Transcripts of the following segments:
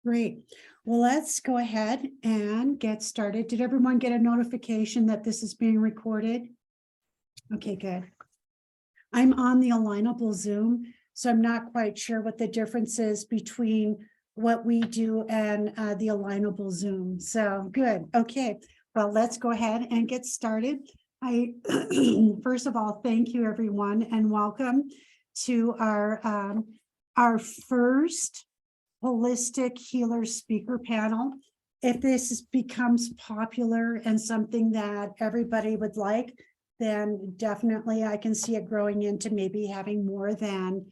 Great. Well, let's go ahead and get started. Did everyone get a notification that this is being recorded? Okay, good. I'm on the Alignable Zoom, so I'm not quite sure what the difference is between what we do and the Alignable Zoom. So good. Okay. Well, let's go ahead and get started. First of all, thank you everyone and welcome to our first holistic healer speaker panel. If this becomes popular and something that everybody would like, then definitely I can see it growing into maybe having more than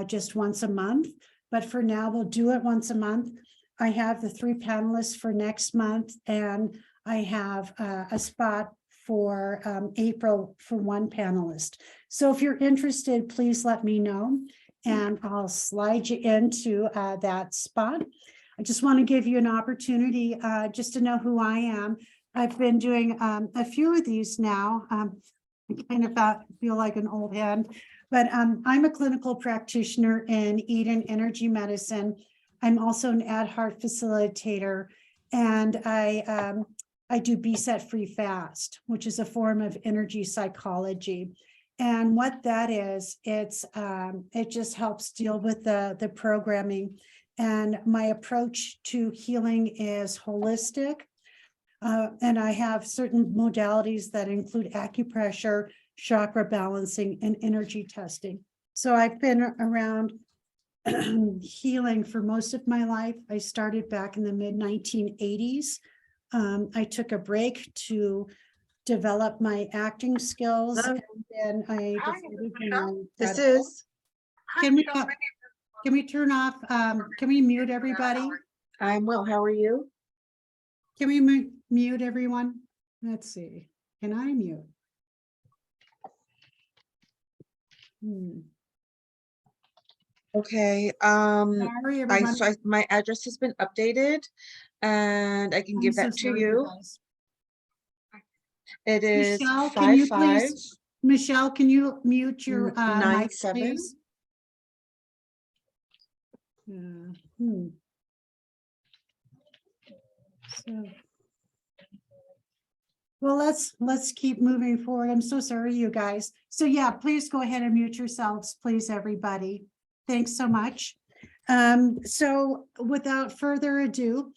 just once a month. But for now, we'll do it once a month. I have the 3 panelists for next month, and I have a spot for April for 1 panelist. So if you're interested, please let me know, and I'll slide you into that spot. I just want to give you an opportunity just to know who I am. I've been doing a few of these now. I kind of feel like an old hand, but I'm a clinical practitioner in Eden Energy Medicine. I'm also an ad heart facilitator, and I do Be Set Free Fast, which is a form of energy psychology. And what that is, it just helps deal with the programming. And my approach to healing is holistic. And I have certain modalities that include acupressure, chakra balancing, and energy testing. So I've been around healing for most of my life. I started back in the mid-1980s. I took a break to develop my acting skills, and then I decided, can we turn off, can we mute everybody? I'm well. How are you? Can we mute everyone? Let's see. Can I mute? Okay. Sorry, everyone. My address has been updated, and I can give that to you. It is Michelle, can you please? Michelle, can you mute your mic, 97. please? So, well, let's keep moving forward. I'm so sorry, you guys. So yeah, please go ahead and mute yourselves, please, everybody. Thanks so much. So without further ado,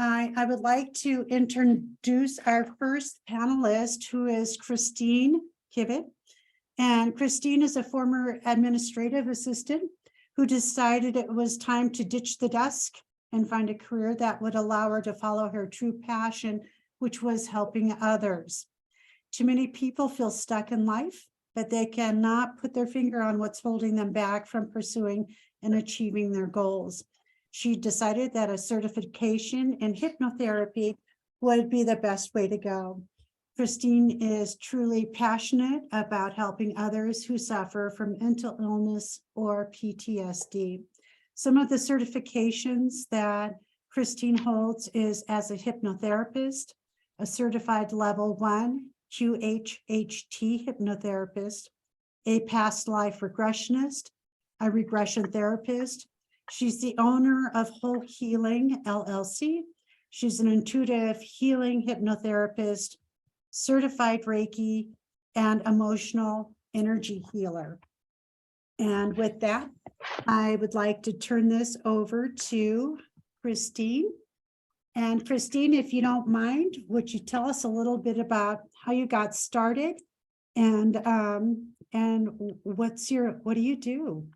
I would like to introduce our first panelist, who is Christine Kivett. And Christine is a former administrative assistant who decided it was time to ditch the desk and find a career that would allow her to follow her true passion, which was helping others. Too many people feel stuck in life, but they cannot put their finger on what's holding them back from pursuing and achieving their goals. She decided that a certification in hypnotherapy would be the best way to go. Christine is truly passionate about helping others who suffer from mental illness or PTSD. Some of the certifications that Christine holds is as a hypnotherapist, a certified level 1 QHHT hypnotherapist, a past life regressionist, a regression therapist. She's the owner of Whole Healing LLC. She's an intuitive healing hypnotherapist, certified Reiki, and emotional energy healer. And with that, I would like to turn this over to Christine. And Christine, if you don't mind, would you tell us a little bit about how you got started and what do you do?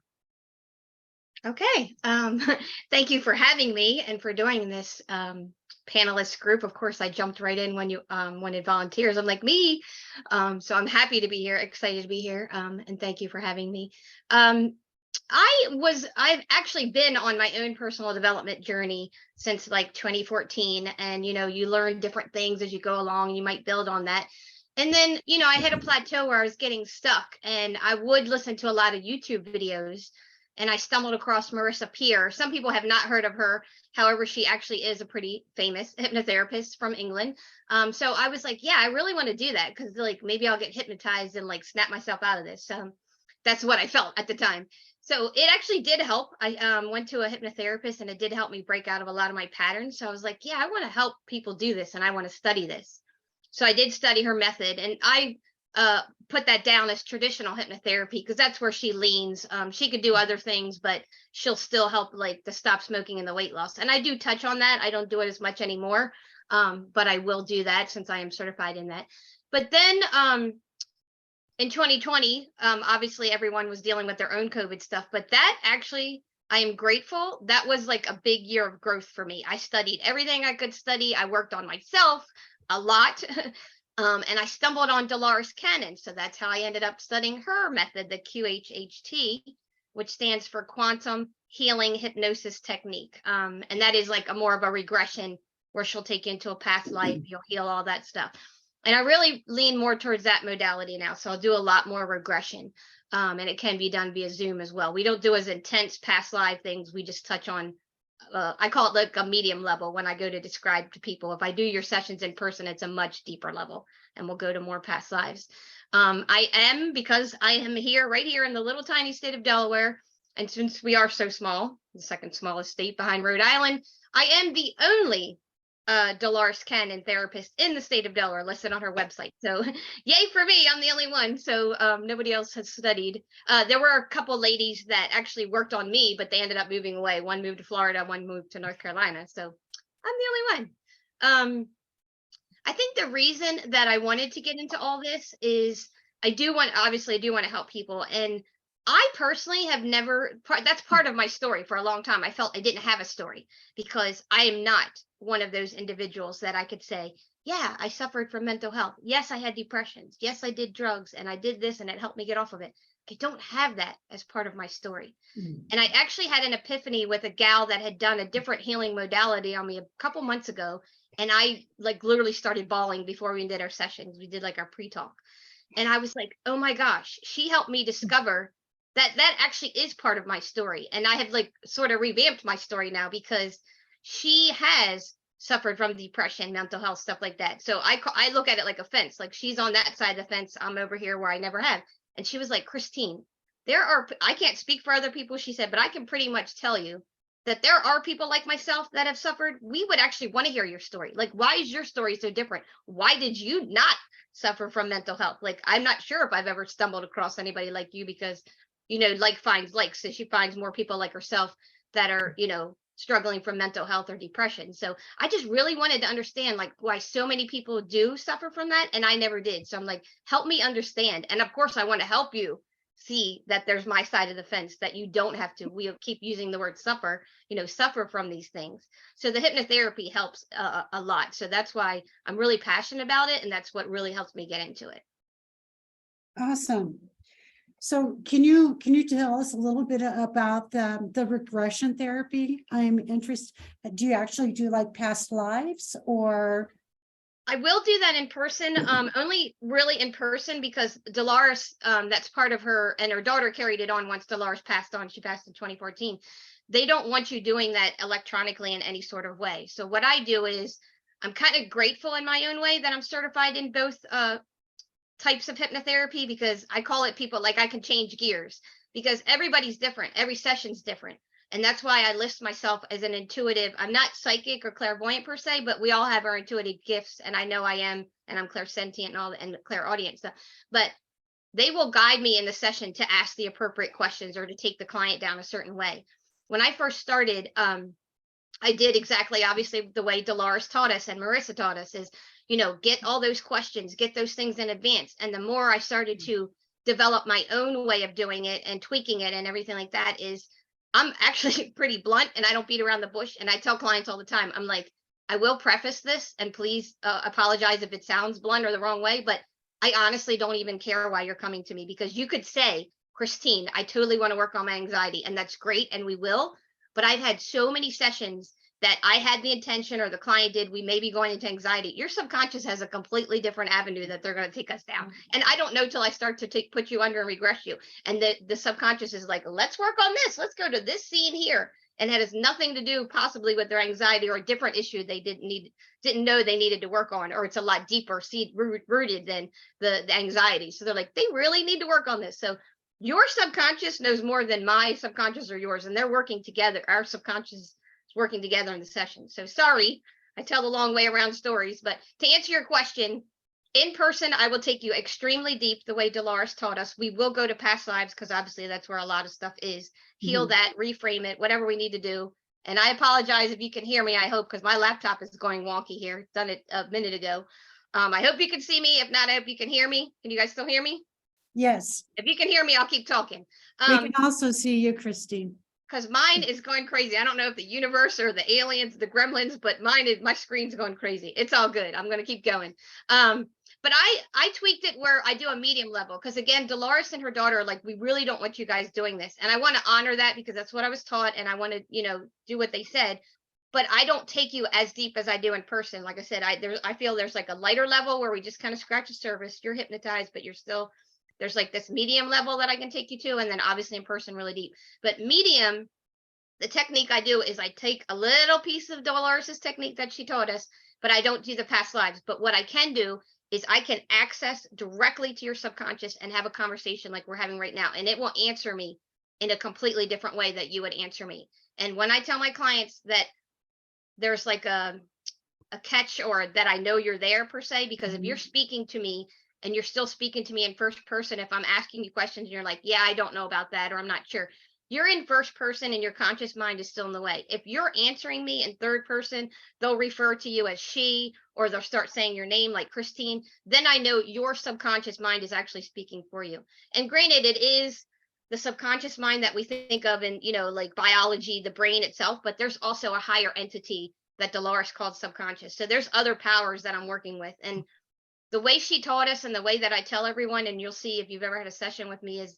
Okay. Thank you for having me and for doing this panelist group. Of course, I jumped right in when you wanted volunteers. I'm like, me. So I'm happy to be here, excited to be here. And thank you for having me. I've actually been on my own personal development journey since like 2014. And, you learn different things as you go along. You might build on that. And then, I hit a plateau where I was getting stuck, and I would listen to a lot of YouTube videos, and I stumbled across Marissa Peer. Some people have not heard of her. However, she actually is a pretty famous hypnotherapist from England. So I was like, yeah, I really want to do that, because like maybe I'll get hypnotized and like snap myself out of this. That's what I felt at the time. So it actually did help. I went to a hypnotherapist and it did help me break out of a lot of my patterns. So I was like, yeah, I want to help people do this and I want to study this. So I did study her method, and I put that down as traditional hypnotherapy because that's where she leans. She could do other things, but she'll still help like the stop smoking and the weight loss. And I do touch on that. I don't do it as much anymore, but I will do that since I am certified in that. But then in 2020, obviously everyone was dealing with their own COVID stuff, but that actually, I am grateful. That was like a big year of growth for me. I studied everything I could study. I worked on myself a lot. And I stumbled on Dolores Cannon. So that's how I ended up studying her method, the QHHT, which stands for Quantum Healing Hypnosis Technique. And that is like a more of a regression where she'll take you into a past life, you'll heal all that stuff. And I really lean more towards that modality now. So I'll do a lot more regression. And it can be done via Zoom as well. We don't do as intense past life things. We just touch on, I call it like a medium level when I go to describe to people. If I do your sessions in person, it's a much deeper level and we'll go to more past lives. Because I am here, right here in the little tiny state of Delaware. And since we are so small, the second smallest state behind Rhode Island, I am the only Dolores Cannon therapist in the state of Delaware listed on her website. So yay for me, I'm the only one. So nobody else has studied. There were a couple ladies that actually worked on me, but they ended up moving away. One moved to Florida, one moved to North Carolina. So I'm the only one. I think the reason that I wanted to get into all this is I do want to help people. And I personally have never, that's part of my story for a long time. I felt I didn't have a story because I am not one of those individuals that I could say, yeah, I suffered from mental health. Yes, I had depressions. Yes, I did drugs and I did this and it helped me get off of it. I don't have that as part of my story. And I actually had an epiphany with a gal that had done a different healing modality on me a couple months ago. And I like literally started bawling before we did our sessions. We did like our pre-talk. And I was like, oh my gosh, she helped me discover that actually is part of my story. And I have like sort of revamped my story now because she has suffered from depression, mental health, stuff like that. So I look at it like a fence, like she's on that side of the fence. I'm over here where I never have. And she was like, Christine, I can't speak for other people, she said, but I can pretty much tell you that there are people like myself that have suffered. We would actually want to hear your story. Like, why is your story so different? Why did you not suffer from mental health? Like, I'm not sure if I've ever stumbled across anybody like you because, like finds like, so she finds more people like herself that are, struggling from mental health or depression. So I just really wanted to understand like why so many people do suffer from that. And I never did. So I'm like, help me understand. And of course I want to help you see that there's my side of the fence, that you don't have to, we keep using the word suffer, suffer from these things. So the hypnotherapy helps a lot. So that's why I'm really passionate about it. And that's what really helps me get into it. Awesome. So can you tell us a little bit about the regression therapy? I'm interested. Do you actually do like past lives or? I will do that in person, only really in person because Dolores, that's part of her, and her daughter carried it on once Dolores passed on. She passed in 2014. They don't want you doing that electronically in any sort of way. So what I do is I'm kind of grateful in my own way that I'm certified in both types of hypnotherapy, because I call it people like I can change gears because everybody's different. Every session's different. And that's why I list myself as an intuitive. I'm not psychic or clairvoyant per se, but we all have our intuitive gifts. And I know I am, and I'm clairsentient and all, and clairaudient stuff. But they will guide me in the session to ask the appropriate questions or to take the client down a certain way. When I first started, I did exactly, obviously, the way Dolores taught us and Marissa taught us is, get all those questions, get those things in advance. And the more I started to develop my own way of doing it and tweaking it and everything like that is, I'm actually pretty blunt and I don't beat around the bush. And I tell clients all the time, I'm like, I will preface this and please apologize if it sounds blunt or the wrong way, but I honestly don't even care why you're coming to me, because you could say, Christine, I totally want to work on my anxiety, and that's great. And we will, but I've had so many sessions that I had the intention or the client did, we may be going into anxiety. Your subconscious has a completely different avenue that they're going to take us down. And I don't know till I start to put you under and regress you. And the subconscious is like, let's work on this. Let's go to this scene here. And it has nothing to do possibly with their anxiety or a different issue they didn't know they needed to work on, or it's a lot deeper rooted than the anxiety. So they're like, they really need to work on this. So your subconscious knows more than my subconscious or yours, and they're working together. Our subconscious is working together in the session. So sorry, I tell the long way around stories, but to answer your question, in person, I will take you extremely deep the way Dolores taught us. We will go to past lives because obviously that's where a lot of stuff is. Heal that, reframe it, whatever we need to do. And I apologize if you can hear me, I hope, because my laptop is going wonky here. Done it a minute ago. I hope you can see me. If not, I hope you can hear me. Can you guys still hear me? Yes, If you can hear me, I'll keep talking. we can also see you, Christine. Because mine is going crazy. I don't know if the universe or the aliens, the gremlins, but my screen's going crazy. It's all good. I'm going to keep going. But I tweaked it where I do a medium level. Because again, Dolores and her daughter are like, we really don't want you guys doing this. And I want to honor that because that's what I was taught. And I want to, do what they said. But I don't take you as deep as I do in person. Like I said, I feel there's like a lighter level where we just kind of scratch the surface. You're hypnotized, but you're still, there's like this medium level that I can take you to. And then obviously in person, really deep. But medium, the technique I do is I take a little piece of Dolores's technique that she taught us, but I don't do the past lives. But what I can do is I can access directly to your subconscious and have a conversation like we're having right now. And it will answer me in a completely different way that you would answer me. And when I tell my clients that there's like a catch or that I know you're there per se, because if you're speaking to me and you're still speaking to me in first person, if I'm asking you questions and you're like, yeah, I don't know about that, or I'm not sure, you're in first person and your conscious mind is still in the way. If you're answering me in third person, they'll refer to you as she, or they'll start saying your name like Christine. Then I know your subconscious mind is actually speaking for you. And granted, it is the subconscious mind that we think of in, like biology, the brain itself, but there's also a higher entity that Dolores called subconscious. So there's other powers that I'm working with. And the way she taught us and the way that I tell everyone, and you'll see if you've ever had a session with me, is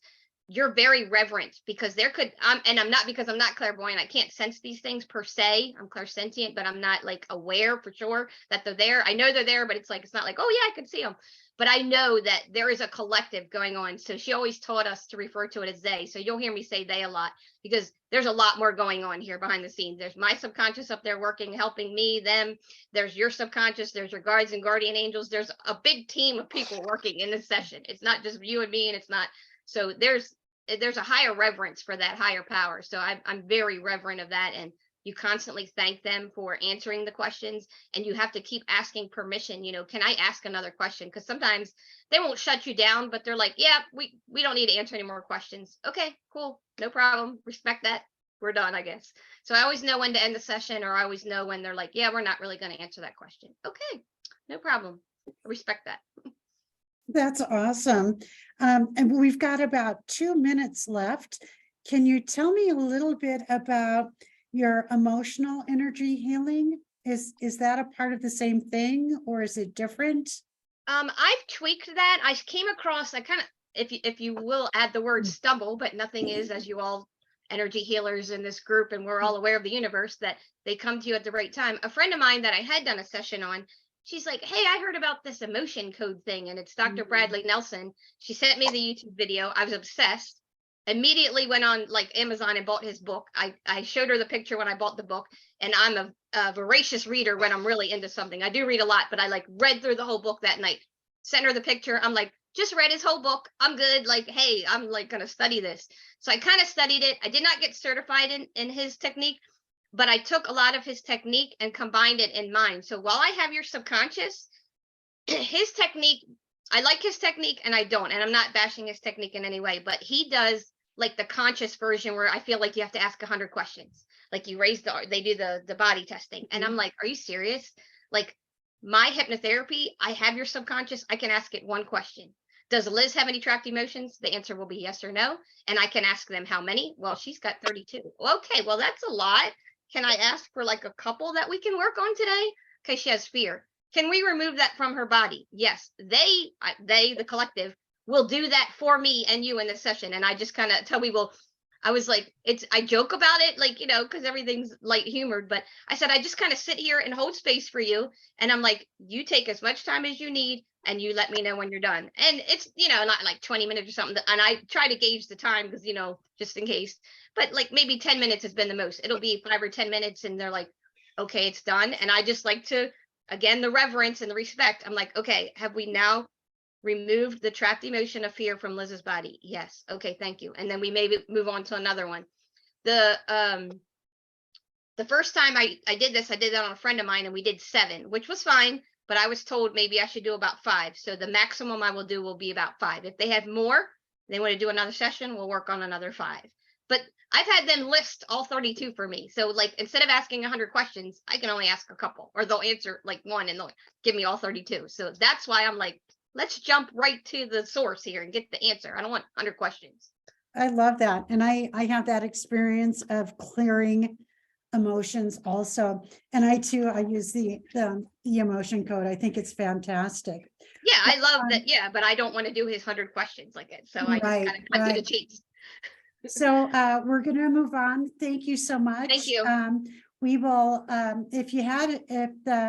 you're very reverent because I'm not, because I'm not clairvoyant. I can't sense these things per se. I'm clairsentient, but I'm not like aware for sure that they're there. I know they're there, but it's not like, oh yeah, I can see them. But I know that there is a collective going on. So she always taught us to refer to it as they. So you'll hear me say they a lot because there's a lot more going on here behind the scenes. There's my subconscious up there working, helping me, them. There's your subconscious. There's your guards and guardian angels. There's a big team of people working in this session. It's not just you and me, and it's not. So there's a higher reverence for that higher power. So I'm very reverent of that. And you constantly thank them for answering the questions, and you have to keep asking permission. Can I ask another question? Because sometimes they won't shut you down, but they're like, yeah, we don't need to answer any more questions. Okay, cool. No problem. Respect that. We're done, I guess. So I always know when to end the session, or I always know when they're like, yeah, we're not really going to answer that question. Okay, no problem. I respect that. That's awesome. And we've got about 2 minutes left. Can you tell me a little bit about your emotional energy healing? Is that a part of the same thing, or is it different? I've tweaked that. I came across, I kind of, if you will add the word stumble, but nothing is, as you all energy healers in this group, and we're all aware of the universe, that they come to you at the right time. A friend of mine that I had done a session on, she's like, hey, I heard about this emotion code thing, and it's Dr. Bradley Nelson. She sent me the YouTube video. I was obsessed. Immediately went on like Amazon and bought his book. I showed her the picture when I bought the book, and I'm a voracious reader when I'm really into something. I do read a lot, but I like read through the whole book that night. Sent her the picture. I'm like, just read his whole book. I'm good. Like, hey, I'm like going to study this. So I kind of studied it. I did not get certified in his technique, but I took a lot of his technique and combined it in mine. So while I have your subconscious, his technique, I like his technique and I don't, and I'm not bashing his technique in any way, but he does like the conscious version where I feel like you have to ask 100 questions. Like you raise they do the body testing. And I'm like, are you serious? Like my hypnotherapy, I have your subconscious. I can ask it one question. Does Liz have any trapped emotions? The answer will be yes or no. And I can ask them how many? Well, she's got 32. Okay, well, that's a lot. Can I ask for like a couple that we can work on today? Because she has fear. Can we remove that from her body? Yes, they, the collective, will do that for me and you in the session. And I just kind of tell people, I was like, I joke about it, like, because everything's light humored, but I said, I just kind of sit here and hold space for you. And I'm like, you take as much time as you need and you let me know when you're done. And it's, not like 20 minutes or something. And I try to gauge the time because, just in case, but like maybe 10 minutes has been the most. It'll be 5 or 10 minutes and they're like, okay, it's done. And I just like to, again, the reverence and the respect. I'm like, okay, have we now removed the trapped emotion of fear from Liz's body. Yes. Okay, thank you. And then we maybe move on to another one. The first time I did this, I did that on a friend of mine, and we did 7, which was fine, but I was told maybe I should do about 5. So the maximum I will do will be about 5. If they have more, they want to do another session, we'll work on another 5. But I've had them list all 32 for me. So like, instead of asking 100 questions, I can only ask a couple, or they'll answer like 1 and they'll give me all 32. So that's why I'm like, let's jump right to the source here and get the answer. I don't want 100 questions. I love that. And I have that experience of clearing emotions also. And I use the emotion code. I think it's fantastic. Yeah, I love that. Yeah, but I don't want to do his 100 questions like it. So I just Right, kind of cut to the chase. So we're going to move on. Thank you so much. Thank you. We will,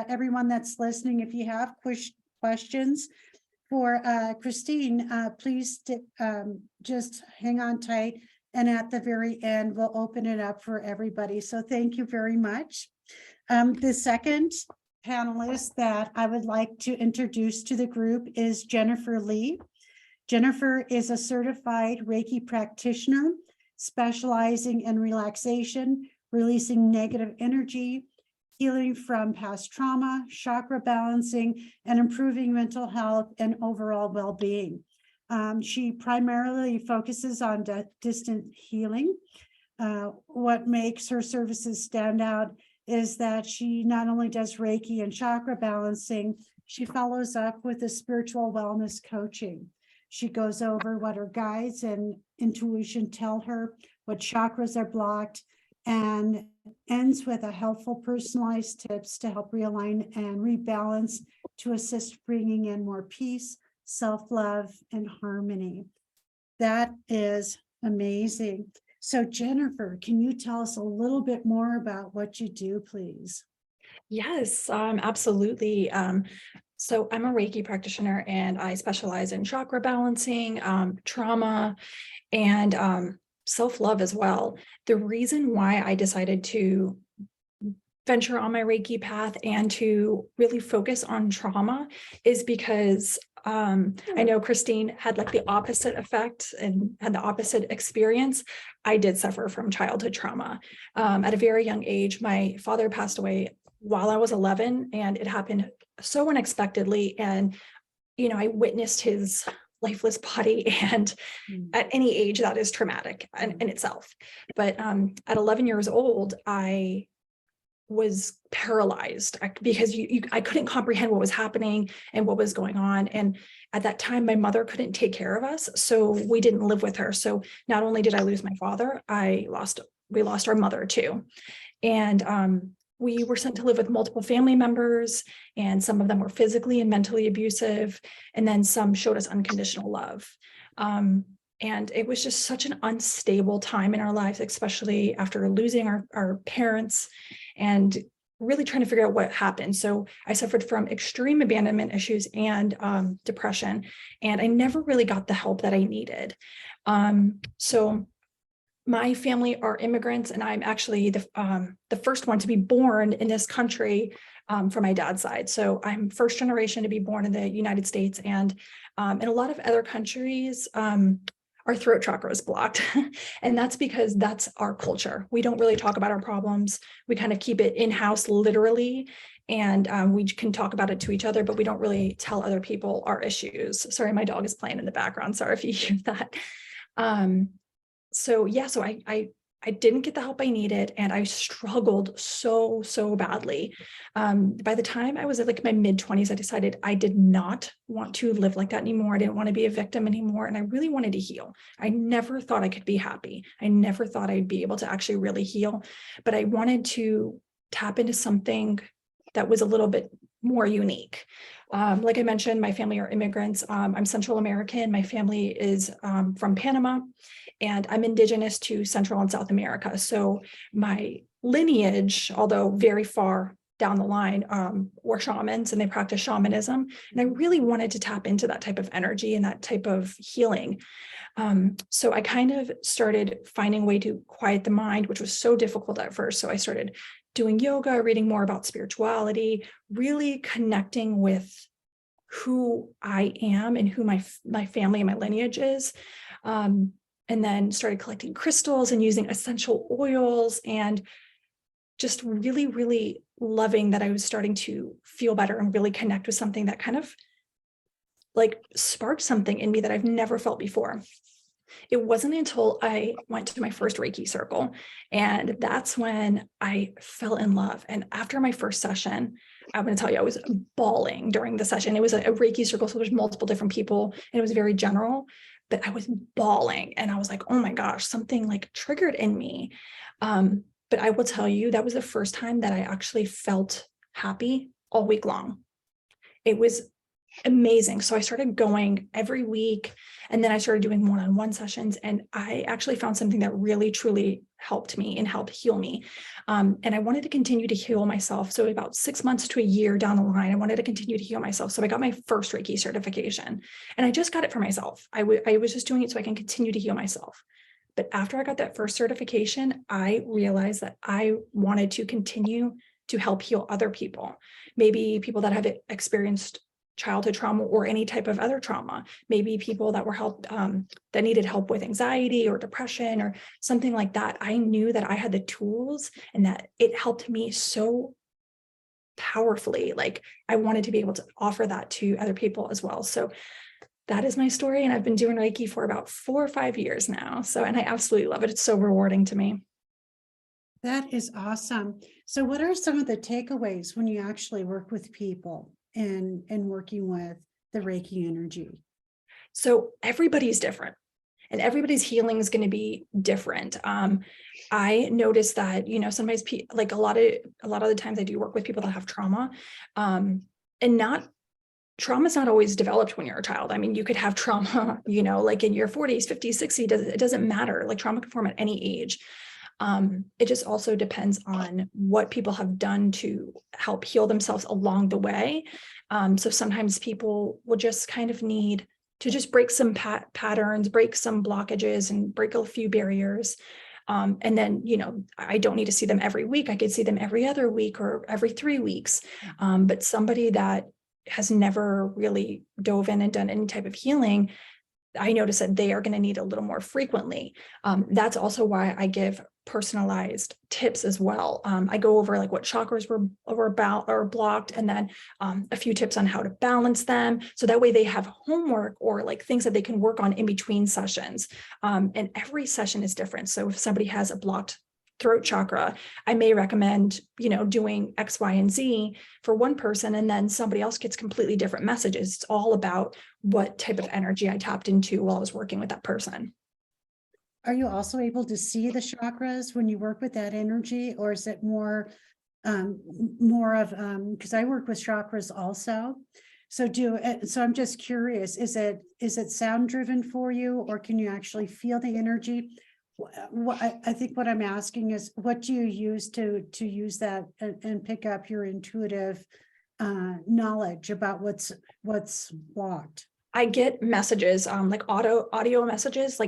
everyone that's listening, if you have questions for Christine, please just hang on tight. And at the very end, we'll open it up for everybody. So thank you very much. The second panelist that I would like to introduce to the group is Jennifer Lee. Jennifer is a certified Reiki practitioner specializing in relaxation, releasing negative energy, healing from past trauma, chakra balancing, and improving mental health and overall well-being. She primarily focuses on distant healing. What makes her services stand out is that she not only does Reiki and chakra balancing, she follows up with a spiritual wellness coaching. She goes over what her guides and intuition tell her, what chakras are blocked, and ends with a helpful personalized tips to help realign and rebalance to assist bringing in more peace, self-love, and harmony. That is amazing. So Jennifer, can you tell us a little bit more about what you do, please? Yes, absolutely. So I'm a Reiki practitioner and I specialize in chakra balancing, trauma, and self-love as well. The reason why I decided to venture on my Reiki path and to really focus on trauma is because I know Christine had like the opposite effect and had the opposite experience. I did suffer from childhood trauma. At a very young age, my father passed away while I was 11, and it happened so unexpectedly. And, you know, I witnessed his lifeless body, and at any age that is traumatic in itself. But at 11 years old, I was paralyzed because I couldn't comprehend what was happening and what was going on. And at that time, my mother couldn't take care of us, so we didn't live with her. So not only did I lose my father, we lost our mother too. And we were sent to live with multiple family members, and some of them were physically and mentally abusive, and then some showed us unconditional love. And it was just such an unstable time in our lives, especially after losing our parents and really trying to figure out what happened. So I suffered from extreme abandonment issues and depression, and I never really got the help that I needed. So my family are immigrants, and I'm actually the first one to be born in this country from my dad's side. So I'm first generation to be born in the United States, and in a lot of other countries, our throat chakra is blocked. And that's because that's our culture. We don't really talk about our problems. We kind of keep it in-house literally. And we can talk about it to each other, but we don't really tell other people our issues. Sorry, my dog is playing in the background. Sorry if you hear that. So I didn't get the help I needed, and I struggled so badly. By the time I was at like my mid-20s, I decided I did not want to live like that anymore. I didn't want to be a victim anymore, and I really wanted to heal. I never thought I could be happy. I never thought I'd be able to actually really heal, but I wanted to tap into something that was a little bit more unique. Like I mentioned, my family are immigrants. I'm Central American. My family is from Panama, and I'm indigenous to Central and South America. So my lineage, although very far down the line, were shamans, and they practice shamanism. And I really wanted to tap into that type of energy and that type of healing. So I kind of started finding a way to quiet the mind, which was so difficult at first. So I started doing yoga, reading more about spirituality, really connecting with who I am and who my family and my lineage is. And then started collecting crystals and using essential oils, and just really, really loving that I was starting to feel better and really connect with something that kind of like sparked something in me that I've never felt before. It wasn't until I went to my first Reiki circle, and that's when I fell in love. And after my first session, I'm going to tell you, I was bawling during the session. It was a Reiki circle, so there's multiple different people, and it was very general, but I was bawling, and I was like, oh my gosh, something like triggered in me. But I will tell you, that was the first time that I actually felt happy all week long. It was amazing. So I started going every week, and then I started doing one-on-one sessions, and I actually found something that really truly helped me and helped heal me. And I wanted to continue to heal myself. So about 6 months to a year down the line, I wanted to continue to heal myself. So I got my first Reiki certification, and I just got it for myself. I was just doing it so I can continue to heal myself. But after I got that first certification, I realized that I wanted to continue to help heal other people, maybe people that have experienced childhood trauma or any type of other trauma, maybe people that were helped, that needed help with anxiety or depression or something like that. I knew that I had the tools and that it helped me so powerfully. Like I wanted to be able to offer that to other people as well. So that is my story. And I've been doing Reiki for about 4 or 5 years now. So, and I absolutely love it. It's so rewarding to me. That is awesome. So what are some of the takeaways when you actually work with people and working with the Reiki energy? So everybody's different, and everybody's healing is going to be different. I noticed that, sometimes like a lot of the times I do work with people that have trauma, and trauma is not always developed when you're a child. I mean, you could have trauma, like in your 40s, 50s, 60s, it doesn't matter. Like trauma can form at any age. It just also depends on what people have done to help heal themselves along the way. So sometimes people will just kind of need to just break some patterns, break some blockages, and break a few barriers. And then, I don't need to see them every week. I could see them every other week or every 3 weeks. But somebody that has never really dove in and done any type of healing, I notice that they are going to need a little more frequently. That's also why I give personalized tips as well. I go over like what chakras were about or blocked, and then a few tips on how to balance them. So that way they have homework or like things that they can work on in between sessions. And every session is different. So if somebody has a blocked throat chakra, I may recommend, doing X, Y, and Z for one person, and then somebody else gets completely different messages. It's all about what type of energy I tapped into while I was working with that person. Are you also able to see the chakras when you work with that energy, or is it more of, because I work with chakras also. So I'm just curious, is it sound driven for you, or can you actually feel the energy? I think what I'm asking is, what do you use to use that and pick up your intuitive knowledge about what's blocked? I get messages, like audio messages,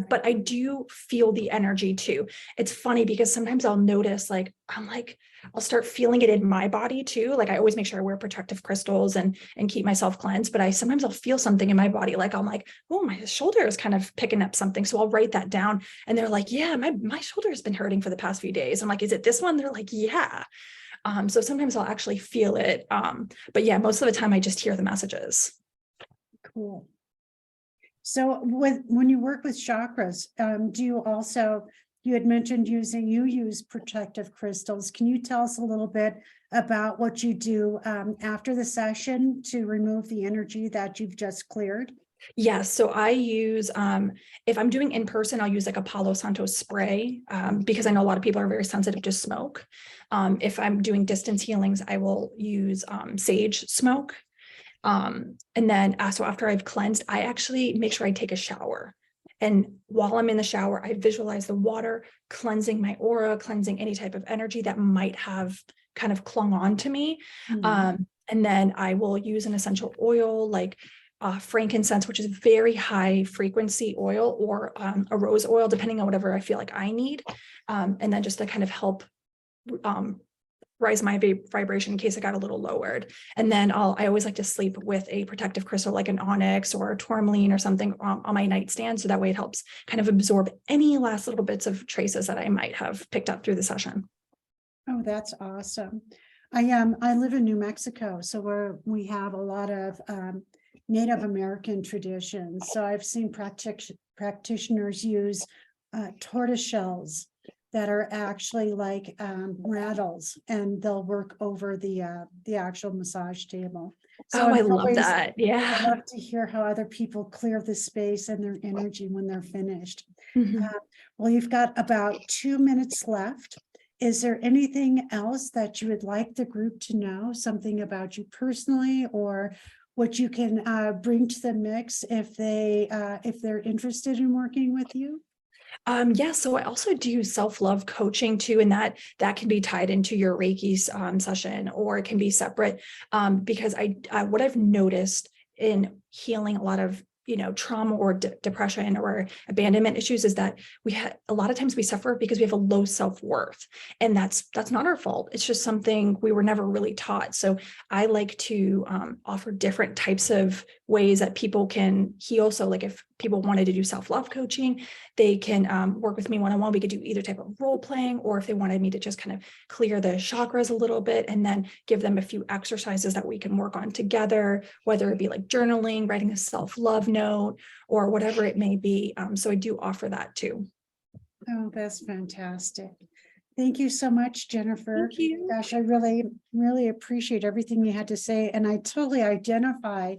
but I do feel the energy too. It's funny because sometimes I'll notice, I'll start feeling it in my body too. Like I always make sure I wear protective crystals and keep myself cleansed, but sometimes I'll feel something in my body. Like I'm like, oh, my shoulder is kind of picking up something. So I'll write that down, and they're like, yeah, my shoulder has been hurting for the past few days. I'm like, is it this one? They're like, yeah. So sometimes I'll actually feel it. But yeah, most of the time I just hear the messages. Cool. So when you work with chakras, do you also, you had mentioned you use protective crystals. Can you tell us a little bit about what you do after the session to remove the energy that you've just cleared? Yes. So I use, if I'm doing in person, I'll use like a Palo Santo spray, because I know a lot of people are very sensitive to smoke. If I'm doing distance healings, I will use sage smoke. And then so after I've cleansed, I actually make sure I take a shower. And while I'm in the shower, I visualize the water cleansing my aura, cleansing any type of energy that might have kind of clung on to me. Mm-hmm. And then I will use an essential oil like frankincense, which is very high frequency oil, or a rose oil, depending on whatever I feel like I need. And then just to kind of help rise my vibration in case it got a little lowered. And then I always like to sleep with a protective crystal like an onyx or a tourmaline or something on my nightstand. So that way it helps kind of absorb any last little bits of traces that I might have picked up through the session. Oh, that's awesome. I live in New Mexico, so we have a lot of Native American traditions. So I've seen practitioners use tortoise shells that are actually like rattles, and they'll work over the actual massage table. So Oh, I I've love always- that. I Yeah. love to hear how other people clear the space and their energy when they're finished. Mhm. Well, you've got about 2 minutes left. Is there anything else that you would like the group to know? Something about you personally, or what you can bring to the mix if they're interested in working with you? Yeah, so I also do self-love coaching too, and that can be tied into your Reiki session, or it can be separate. Because what I've noticed in healing a lot of trauma or depression or abandonment issues is that a lot of times we suffer because we have a low self-worth, and that's not our fault. It's just something we were never really taught. So I like to offer different types of ways that people can heal. So like if people wanted to do self-love coaching, they can work with me one-on-one. We could do either type of role playing, or if they wanted me to just kind of clear the chakras a little bit and then give them a few exercises that we can work on together, whether it be like journaling, writing a self-love note, or whatever it may be. So I do offer that too. Oh, that's fantastic. Thank you so much, Jennifer. Thank you. Gosh, I really, really appreciate everything you had to say. And I totally identify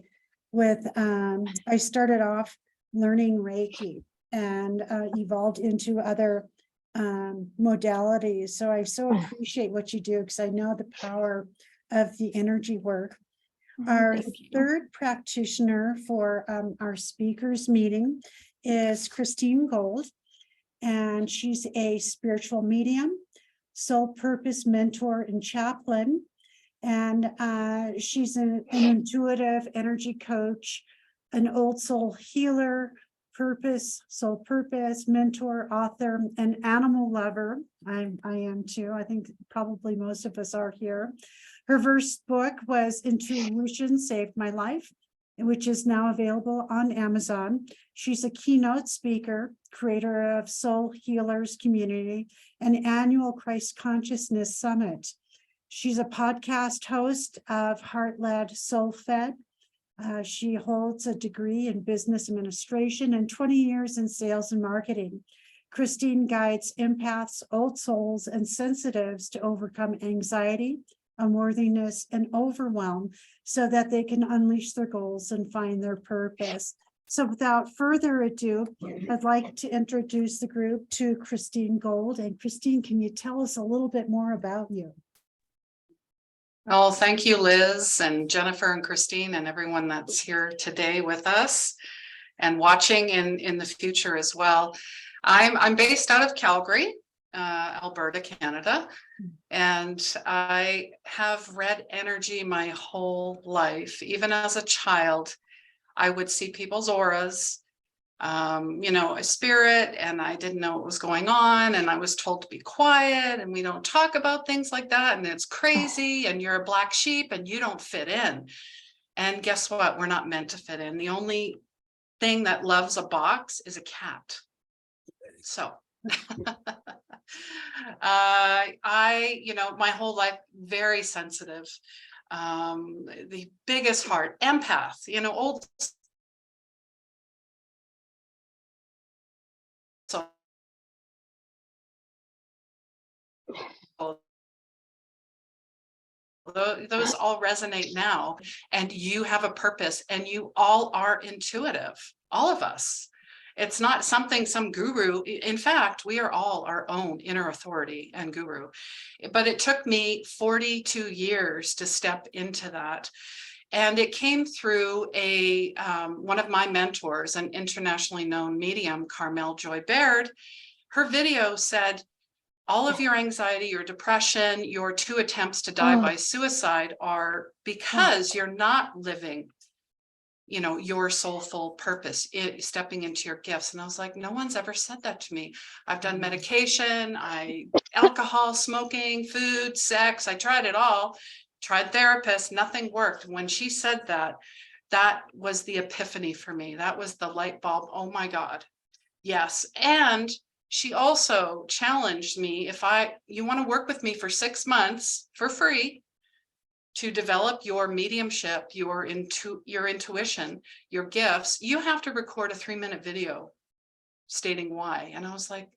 with, I started off learning Reiki and evolved into other modalities. So I so appreciate what you do, because I know the power of the energy work. Our Thank you. third practitioner for our speakers meeting is Christine Gold, and she's a spiritual medium, soul purpose mentor, and chaplain. And she's an intuitive energy coach, an old soul healer, soul purpose mentor, author, and animal lover. I am too. I think probably most of us are here. Her first book was Intuition Saved My Life, which is now available on Amazon. She's a keynote speaker, creator of Soul Healers Community, and annual Christ Consciousness Summit. She's a podcast host of Heart-Led Soul Fed. She holds a degree in business administration and 20 years in sales and marketing. Christine guides empaths, old souls, and sensitives to overcome anxiety, unworthiness, and overwhelm so that they can unleash their goals and find their purpose. So without further ado, I'd like to introduce the group to Christine Gold. And Christine, can you tell us a little bit more about you? Oh, thank you, Liz and Jennifer and Christine and everyone that's here today with us and watching in the future as well. I'm based out of Calgary, Alberta, Canada, and I have read energy my whole life. Even as a child, I would see people's auras, a spirit, and I didn't know what was going on, and I was told to be quiet and we don't talk about things like that, and it's crazy, and you're a black sheep and you don't fit in. And guess what? We're not meant to fit in. The only thing that loves a box is a cat. So my whole life, very sensitive, the biggest heart, empath, old. So those all resonate now, and you have a purpose, and you all are intuitive, all of us. It's not something some guru, in fact, we are all our own inner authority and guru. But it took me 42 years to step into that. And it came through one of my mentors, an internationally known medium, Carmel Joy Baird. Her video said, all of your anxiety, your depression, your 2 attempts to die by suicide are because you're not living, your soulful purpose, stepping into your gifts. And I was like, no one's ever said that to me. I've done medication, alcohol, smoking, food, sex. I tried it all, tried therapists, nothing worked. When she said that, that was the epiphany for me. That was the light bulb. Oh my God. Yes. And she also challenged me, you want to work with me for 6 months for free to develop your mediumship, your intuition, your gifts, you have to record a 3-minute video stating why. And I was like,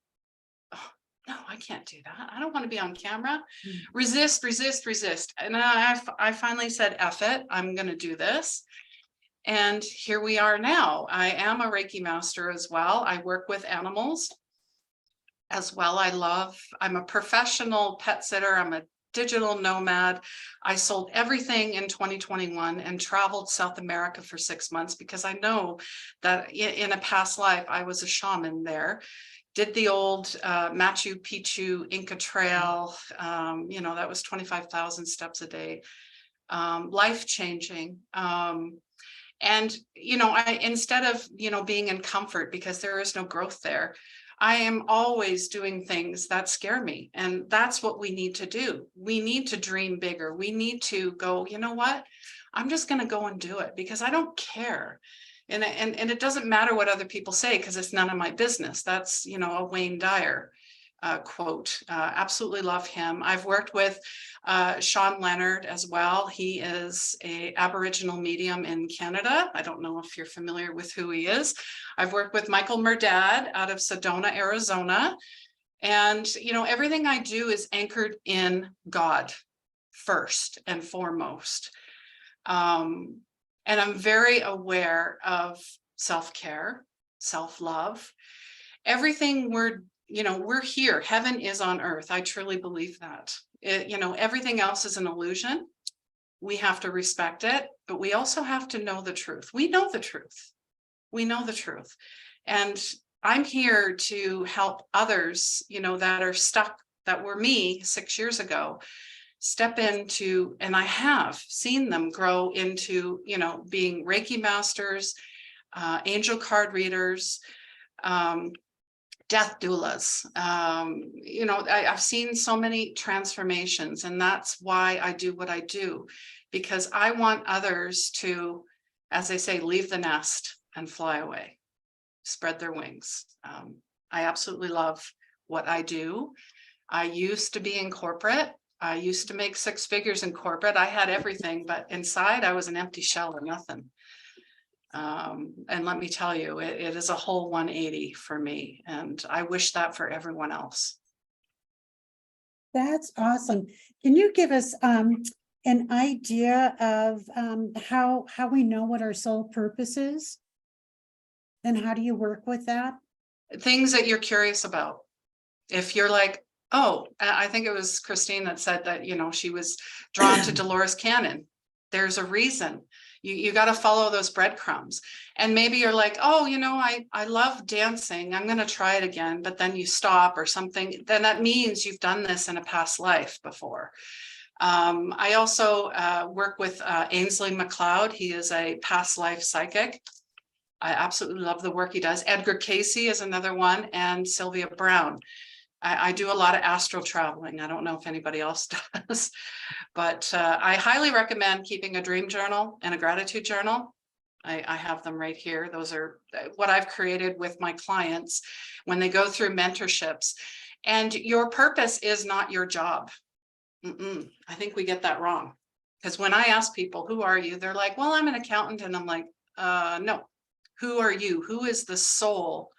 oh, no, I can't do that. I don't want to be on camera. Resist. And I finally said, F it, I'm going to do this. And here we are now. I am a Reiki master as well. I work with animals as well. I'm a professional pet sitter. I'm a digital nomad. I sold everything in 2021 and traveled South America for 6 months because I know that in a past life, I was a shaman there. Did the old Machu Picchu Inca Trail, that was 25,000 steps a day, life-changing. And, instead of, being in comfort because there is no growth there, I am always doing things that scare me. And that's what we need to do. We need to dream bigger. We need to go, you know what? I'm just going to go and do it because I don't care. And it doesn't matter what other people say because it's none of my business. That's, a Wayne Dyer quote. Absolutely love him. I've worked with Sean Leonard as well. He is an Aboriginal medium in Canada. I don't know if you're familiar with who he is. I've worked with Michael Murdad out of Sedona, Arizona. And, everything I do is anchored in God first and foremost. And I'm very aware of self-care, self-love, everything we're here. Heaven is on earth. I truly believe that. Everything else is an illusion. We have to respect it, but we also have to know the truth. We know the truth. And I'm here to help others, that are stuck, that were me 6 years ago, step into, and I have seen them grow into, being Reiki masters, angel card readers, death doulas. I've seen so many transformations, and that's why I do what I do, because I want others to, as they say, leave the nest and fly away, spread their wings. I absolutely love what I do. I used to be in corporate. I used to make 6 figures in corporate. I had everything, but inside I was an empty shell or nothing. And let me tell you, it is a whole 180 for me. And I wish that for everyone else. That's awesome. Can you give us an idea of how we know what our soul purpose is? And how do you work with that? Things that you're curious about. If you're like, oh, I think it was Christine that said that, she was drawn to Dolores Cannon. There's a reason. You got to follow those breadcrumbs. And maybe you're like, oh, I love dancing. I'm going to try it again. But then you stop or something. Then that means you've done this in a past life before. I also work with Ainsley MacLeod. He is a past life psychic. I absolutely love the work he does. Edgar Casey is another one, and Sylvia Brown. I do a lot of astral traveling. I don't know if anybody else does, but I highly recommend keeping a dream journal and a gratitude journal. I have them right here. Those are what I've created with my clients when they go through mentorships. And your purpose is not your job. I think we get that wrong. Because when I ask people, who are you? They're like, well, I'm an accountant. And I'm like, no. Who are you? Who is the soul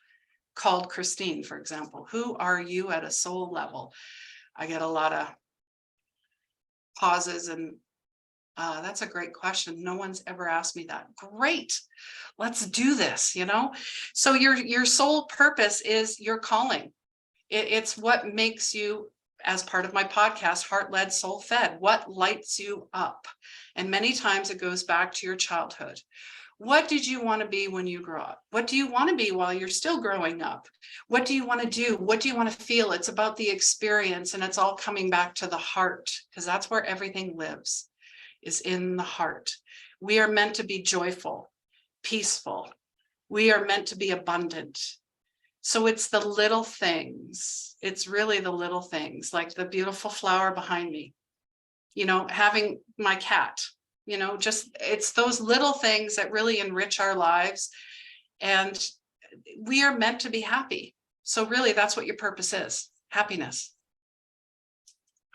called Christine, for example? Who are you at a soul level? I get a lot of pauses, and that's a great question. No one's ever asked me that. Great. Let's do this, So your soul purpose is your calling. It's what makes you, as part of my podcast, Heart-Led, Soul-Fed, what lights you up. And many times it goes back to your childhood. What did you want to be when you grow up? What do you want to be while you're still growing up? What do you want to do? What do you want to feel? It's about the experience, and it's all coming back to the heart, because that's where everything lives, is in the heart. We are meant to be joyful. peaceful. We are meant to be abundant. So it's the little things. It's really the little things, like the beautiful flower behind me, you know, having my cat, you know, just it's those little things that really enrich our lives. And we are meant to be happy. So really, that's what your purpose is, happiness.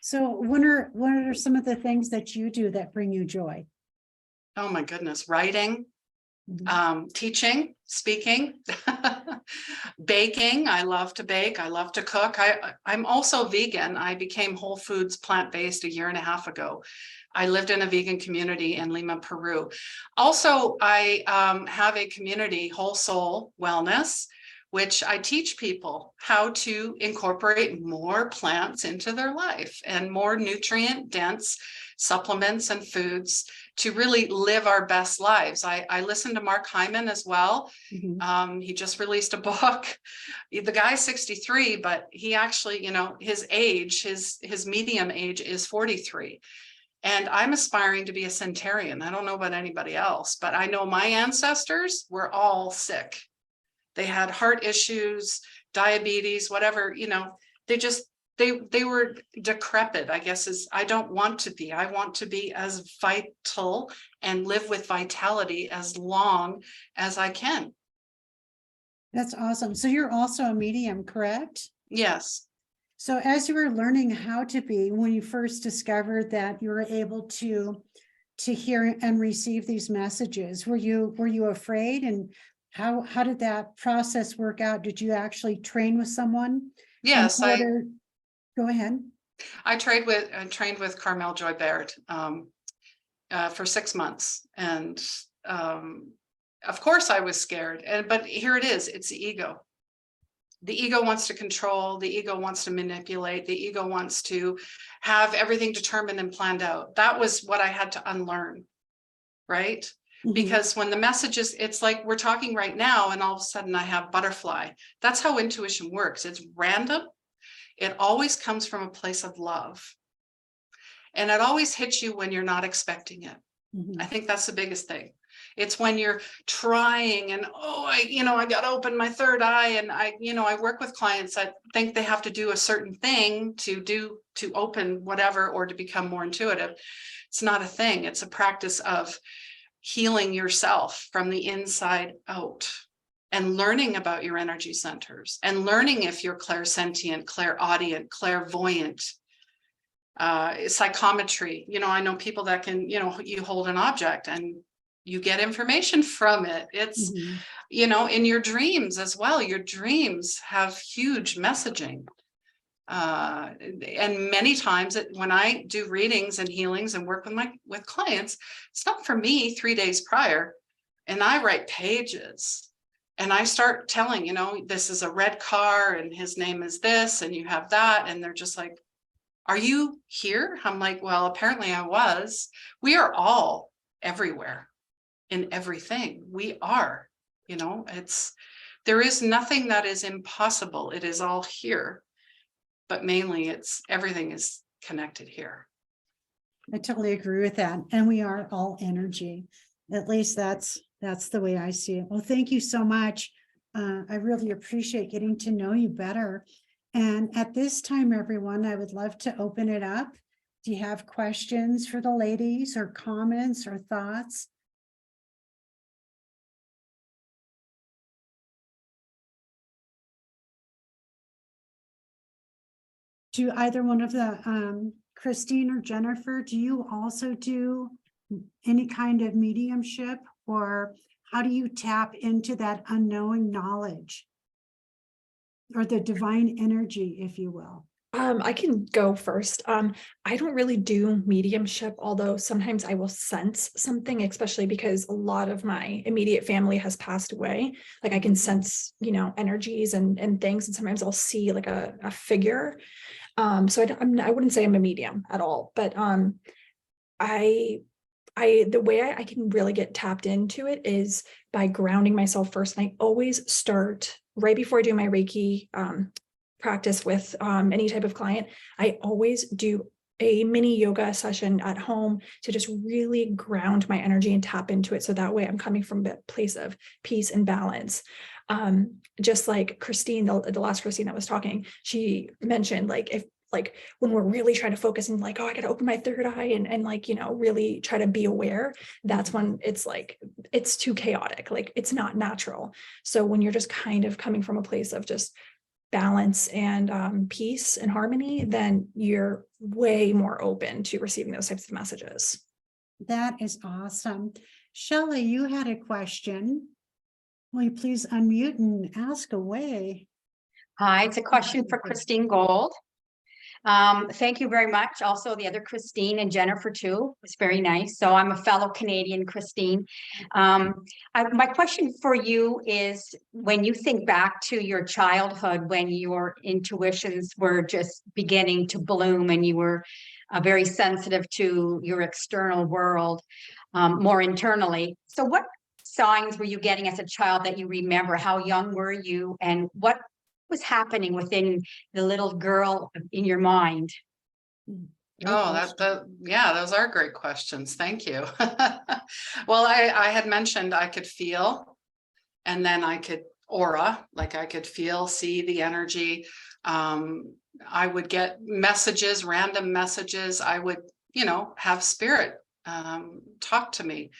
So what are some of the things that you do that bring you joy? Oh my goodness, writing, teaching, speaking, baking. I love to bake. I love to cook. I'm also vegan. I became whole foods plant-based 1.5 years ago. I lived in a vegan community in Lima, Peru. Also, I have a community, Whole Soul Wellness, which I teach people how to incorporate more plants into their life and more nutrient dense supplements and foods to really live our best lives. I listen to Mark Hyman as well. He just released a book. The guy's 63, but he actually, you know, his age, his medium age is 43. And I'm aspiring to be a centenarian. I don't know about anybody else, but I know my ancestors were all sick. They had heart issues, diabetes, whatever, you know, they were decrepit, I guess I don't want to be. I want to be as vital and live with vitality as long as I can. That's awesome. So you're also a medium, correct? Yes. So as you were learning how to be, when you first discovered that you were able to hear and receive these messages, were you afraid? And how did that process work out? Did you actually train with someone? Yes, Go ahead. I trained with Carmel Joy Baird for 6 months. And of course I was scared. But here it is, it's the ego. The ego wants to control, the ego wants to manipulate, the ego wants to have everything determined and planned out. That was what I had to unlearn, right? Because when the messages, it's like we're talking right now and all of a sudden I have butterfly. That's how intuition works. It's random. It always comes from a place of love. And it always hits you when you're not expecting it. I think that's the biggest thing. It's when you're trying and, I got to open my third eye. And I work with clients that think they have to do a certain thing to open whatever, or to become more intuitive. It's not a thing. It's a practice of healing yourself from the inside out and learning about your energy centers and learning if you're clairsentient, clairaudient, clairvoyant, psychometry. I know people that can, you hold an object and you get information from it. It's, in your dreams as well. Your dreams have huge messaging. And many times when I do readings and healings and work with clients, it's not for me 3 days prior. And I write pages and I start telling, this is a red car and his name is this and you have that. And they're just like, are you here? I'm like, well, apparently I was. We are all everywhere in everything. We are, there is nothing that is impossible. It is all here. But mainly everything is connected here. I totally agree with that. And we are all energy. At least that's the way I see it. Well, thank you so much. I really appreciate getting to know you better. And at this time, everyone, I would love to open it up. Do you have questions for the ladies or comments or thoughts? Do either one of the, Christine or Jennifer, do you also do any kind of mediumship, or how do you tap into that unknowing knowledge or the divine energy, if you will? I can go first. I don't really do mediumship, although sometimes I will sense something, especially because a lot of my immediate family has passed away. Like I can sense, energies and things, and sometimes I'll see like a figure. So I wouldn't say I'm a medium at all, but the way I can really get tapped into it is by grounding myself first. And I always start right before I do my Reiki practice with any type of client. I always do a mini yoga session at home to just really ground my energy and tap into it. So that way I'm coming from a place of peace and balance. Just like Christine, the last Christine that was talking, she mentioned like when we're really trying to focus and like, oh, I got to open my third eye and like, really try to be aware, that's when it's like, it's too chaotic. Like it's not natural. So when you're just kind of coming from a place of just balance and peace and harmony, then you're way more open to receiving those types of messages. That is awesome. Shelley, you had a question. Will you please unmute and ask away? Hi, it's a question for Christine Gold. Thank you very much. Also, the other Christine and Jennifer too. It's very nice. So I'm a fellow Canadian, Christine. My question for you is, when you think back to your childhood, when your intuitions were just beginning to bloom and you were very sensitive to your external world, more internally. So what signs were you getting as a child that you remember? How young were you, and what was happening within the little girl in your mind? Oh, yeah, those are great questions. Thank you. Well, I had mentioned I could feel, and then I could aura, like I could feel, see the energy. I would get messages, random messages. I would, have spirit talk to me.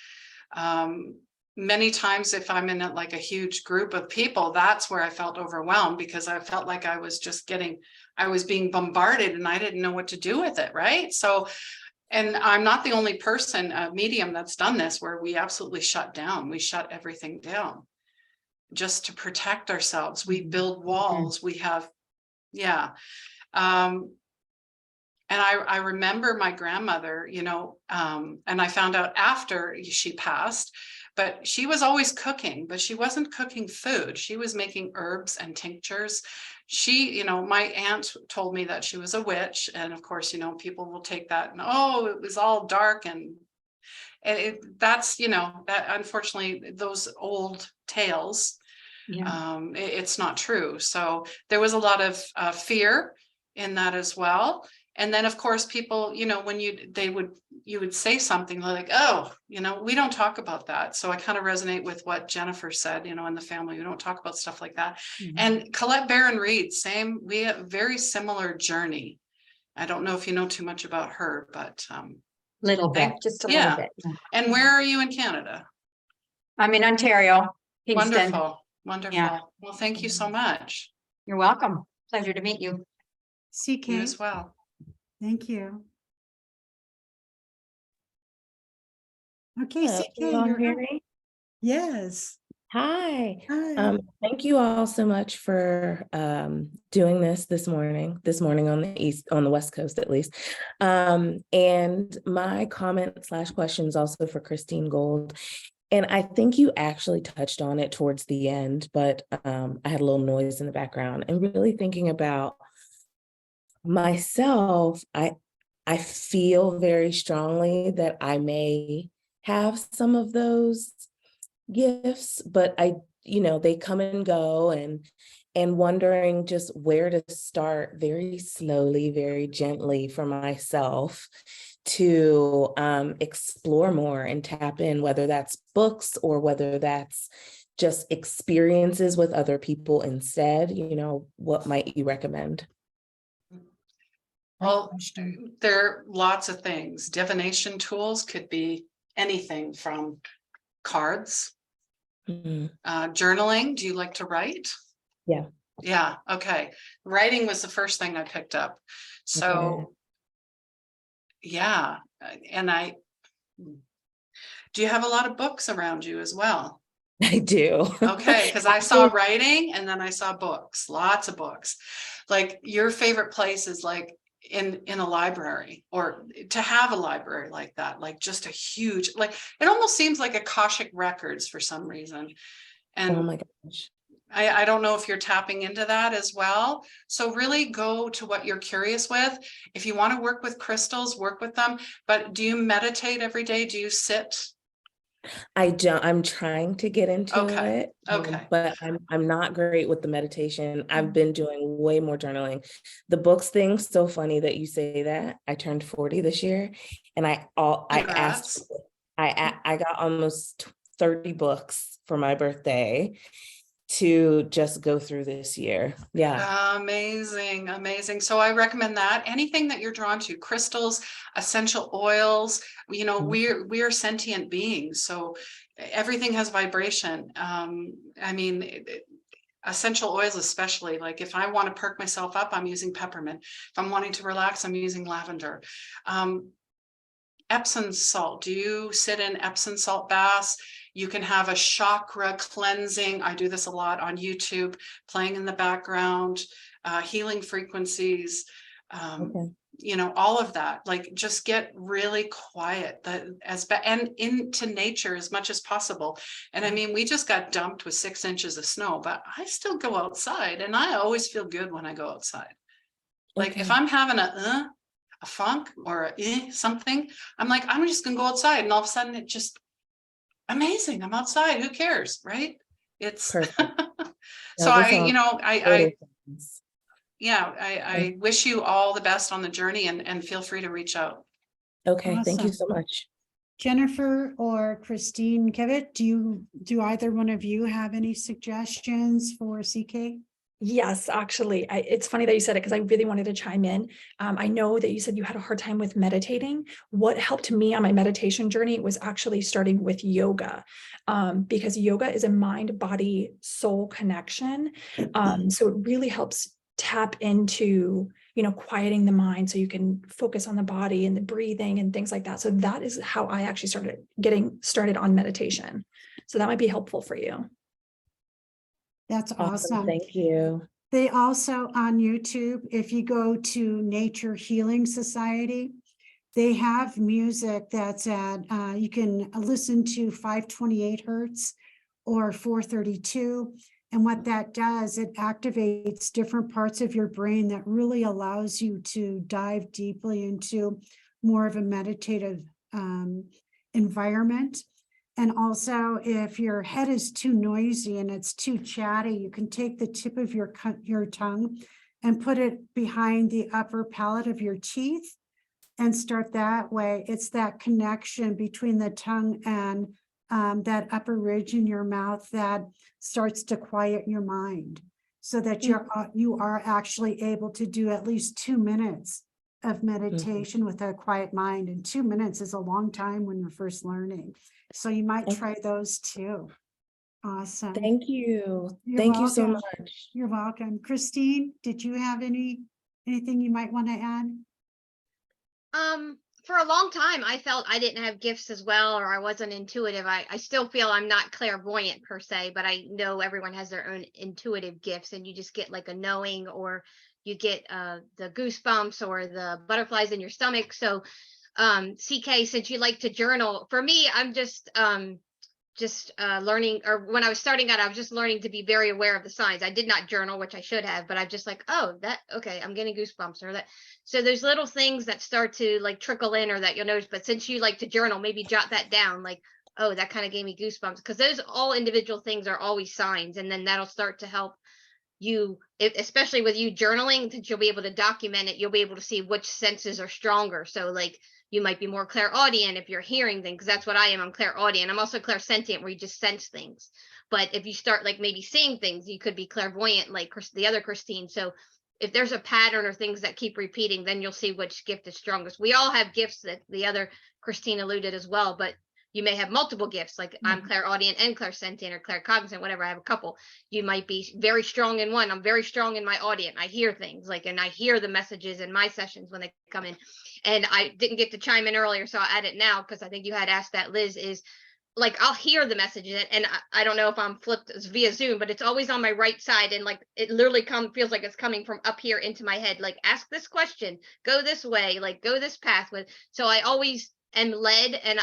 Many times if I'm in like a huge group of people, that's where I felt overwhelmed, because I felt like I was being bombarded and I didn't know what to do with it. Right. So, and I'm not the only person, medium, that's done this, where we absolutely shut down. We shut everything down just to protect ourselves. We build walls. We have, yeah. And I remember my grandmother, and I found out after she passed, but she was always cooking, but she wasn't cooking food. She was making herbs and tinctures. She, my aunt told me that she was a witch. And of course, people will take that and, oh, it was all dark. And that's, that unfortunately, those old tales, it's not true. So there was a lot of fear in that as well. And then of course people, when you would say something like, oh, we don't talk about that. So I kind of resonate with what Jennifer said, in the family, we don't talk about stuff like that. And Colette Baron-Reid, same, we have a very similar journey. I don't know if you know too much about her, but Little bit, just a little bit. And where are you in Canada? I'm in Ontario, Kingston. Wonderful. Yeah. Well, thank you so much. You're welcome. Pleasure to meet you. CK, You as well. thank you. Okay, Hello, CK, can you all you're hear up. me? Yes. Hi. Hi. Thank you all so much for doing this morning on the West Coast at least. And my comment / question is also for Christine Gold. And I think you actually touched on it towards the end, but I had a little noise in the background, and really thinking about myself, I feel very strongly that I may have some of those gifts, but they come and go, and wondering just where to start very slowly, very gently for myself to explore more and tap in, whether that's books or whether that's just experiences with other people instead. What might you recommend? Well, there are lots of things. Divination tools could be anything from cards, journaling. Do you like to write? Yeah. Yeah. Okay. Writing was the first thing I picked up. So, yeah. And do you have a lot of books around you as well? I do. Okay. Because I saw writing and then I saw books, lots of books. Like your favorite place is like in a library, or to have a library like that, like just a huge, like it almost seems like Akashic records for some reason. And Oh my gosh. I don't know if you're tapping into that as well. So really go to what you're curious with. If you want to work with crystals, work with them. But do you meditate every day? Do you sit? I don't, I'm trying to get into Okay, it. okay. But I'm not great with the meditation. I've Mhm. been doing way more journaling. The books thing, so funny that you say that. I turned 40 this year, and I asked, Congrats. I got almost 30 books for my birthday to just go through this year. Yeah. Amazing, amazing. So I recommend that. Anything that you're drawn to, crystals, essential oils, you know, Mhm. we're sentient beings. So everything has vibration. I mean, essential oils, especially, like if I want to perk myself up, I'm using peppermint. If I'm wanting to relax, I'm using lavender. Epsom salt. Do you sit in Epsom salt baths? You can have a chakra cleansing. I do this a lot on YouTube, playing in the background, healing frequencies, Okay. you know, all of that. Like just get really quiet and into nature as much as possible. And I mean, we just got dumped with 6 inches of snow, but I still go outside, and I always feel good when I go outside. Like if Okay. I'm having a funk or something, I'm like, I'm just gonna go outside, and all of a sudden it just amazing. I'm outside. Who cares, right? It's Perfect. so Now this I, you all know, total sense. yeah, I wish you all the best on the journey, and feel free to reach out. Okay, thank you Awesome. so much. Jennifer or Christine Kivett, do either one of you have any suggestions for CK? Yes, actually, it's funny that you said it because I really wanted to chime in. I know that you said you had a hard time with meditating. What helped me on my meditation journey was actually starting with yoga, because yoga is a mind, body, soul connection. So it really helps tap into, quieting the mind so you can focus on the body and the breathing and things like that. So that is how I actually started getting started on meditation. So that might be helpful for you. That's Awesome, awesome. thank you. They also on YouTube, if you go to Nature Healing Society, they have music that's at, you can listen to 528 hertz or 432. And what that does, it activates different parts of your brain that really allows you to dive deeply into more of a meditative environment. And also, if your head is too noisy and it's too chatty, you can take the tip of your tongue and put it behind the upper palate of your teeth and start that way. It's that connection between the tongue and that upper ridge in your mouth that starts to quiet your mind, so that you are actually able to do at least 2 minutes of meditation with a quiet mind. And 2 minutes is a long time when you're first learning. So you might Okay. try those too. Awesome. Thank you. You're Thank you so welcome. much. You're welcome. Christine, did you have anything you might want to add? For a long time, I felt I didn't have gifts as well, or I wasn't intuitive. I still feel I'm not clairvoyant per se, but I know everyone has their own intuitive gifts, and you just get like a knowing, or you get the goosebumps or the butterflies in your stomach. So CK, since you like to journal, for me, I'm just learning, or when I was starting out, I was just learning to be very aware of the signs. I did not journal, which I should have, but I'm just like, oh, that, okay, I'm getting goosebumps or that. So there's little things that start to like trickle in or that you'll notice. But since you like to journal, maybe jot that down, like, oh, that kind of gave me goosebumps, because those all individual things are always signs. And then that'll start to help you, especially with you journaling, that you'll be able to document it. You'll be able to see which senses are stronger. So like, you might be more clairaudient if you're hearing things, because that's what I am. I'm clairaudient. I'm also clairsentient, where you just sense things. But if you start like maybe seeing things, you could be clairvoyant, like the other Christine. So if there's a pattern or things that keep repeating, then you'll see which gift is strongest. We all have gifts that the other Christine alluded as well, but you may have multiple gifts, like I'm clairaudient and clairsentient or claircognizant, whatever. I have a couple. You might be very strong in one. I'm very strong in my audient. I hear things, like, and I hear the messages in my sessions when they come in. And I didn't get to chime in earlier, so I'll add it now, because I think you had asked that, Liz, is like, I'll hear the messages, and I don't know if I'm flipped via Zoom, but it's always on my right side, and like it literally feels like it's coming from up here into my head, like, ask this question, go this way, like go this path with. So I always am led, and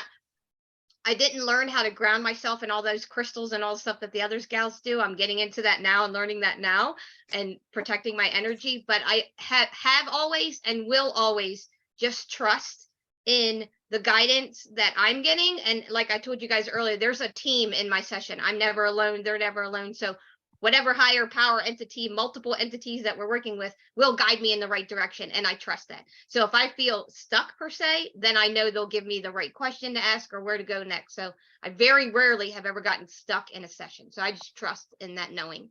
I didn't learn how to ground myself in all those crystals and all the stuff that the others gals do. I'm getting into that now and learning that now and protecting my energy. But I have always and will always just trust in the guidance that I'm getting. And like I told you guys earlier, there's a team in my session. I'm never alone. They're never alone. So whatever higher power entity, multiple entities that we're working with will guide me in the right direction. And I trust that. So if I feel stuck per se, then I know they'll give me the right question to ask or where to go next. So I very rarely have ever gotten stuck in a session. So I just trust in that knowing.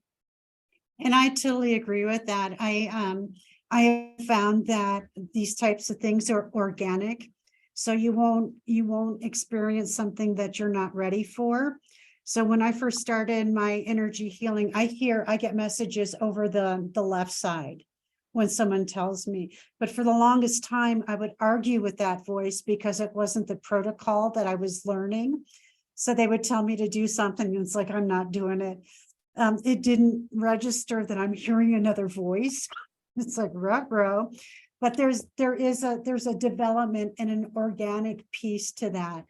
And I totally agree with that. I have found that these types of things are organic. So you won't experience something that you're not ready for. So when I first started my energy healing, I get messages over the left side when someone tells me. But for the longest time, I would argue with that voice because it wasn't the protocol that I was learning. So they would tell me to do something, and it's like, I'm not doing it. It didn't register that I'm hearing another voice. It's like, ruh-roh. But there's a development and an organic piece to that.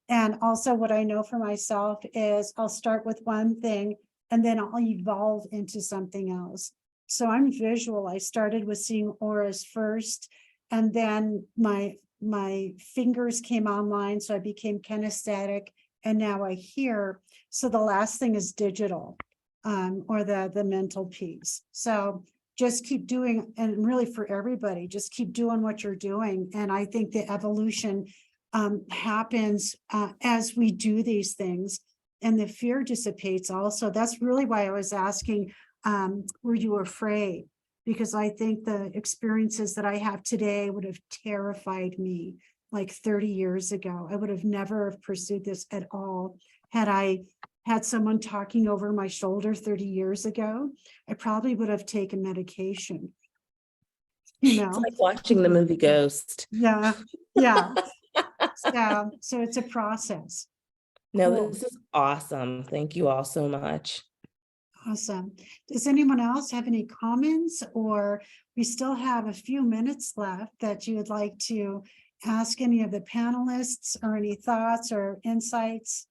And also what I know for myself is I'll start with one thing and then I'll evolve into something else. So I'm visual. I started with seeing auras first, and then my fingers came online. So I became kinesthetic, and now I hear. So the last thing is digital, or the mental piece. So just keep doing, and really for everybody, just keep doing what you're doing. And I think the evolution happens as we do these things, and the fear dissipates also. That's really why I was asking, were you afraid? Because I think the experiences that I have today would have terrified me like 30 years ago. I would have never pursued this at all. Had I had someone talking over my shoulder 30 years ago, I probably would have taken medication. You It's know, like watching the movie Ghost. yeah. So it's a process. No, Cool. this is awesome. Thank you all so much. Awesome. Does anyone else have any comments, or we still have a few minutes left that you would like to ask any of the panelists, or any thoughts or insights?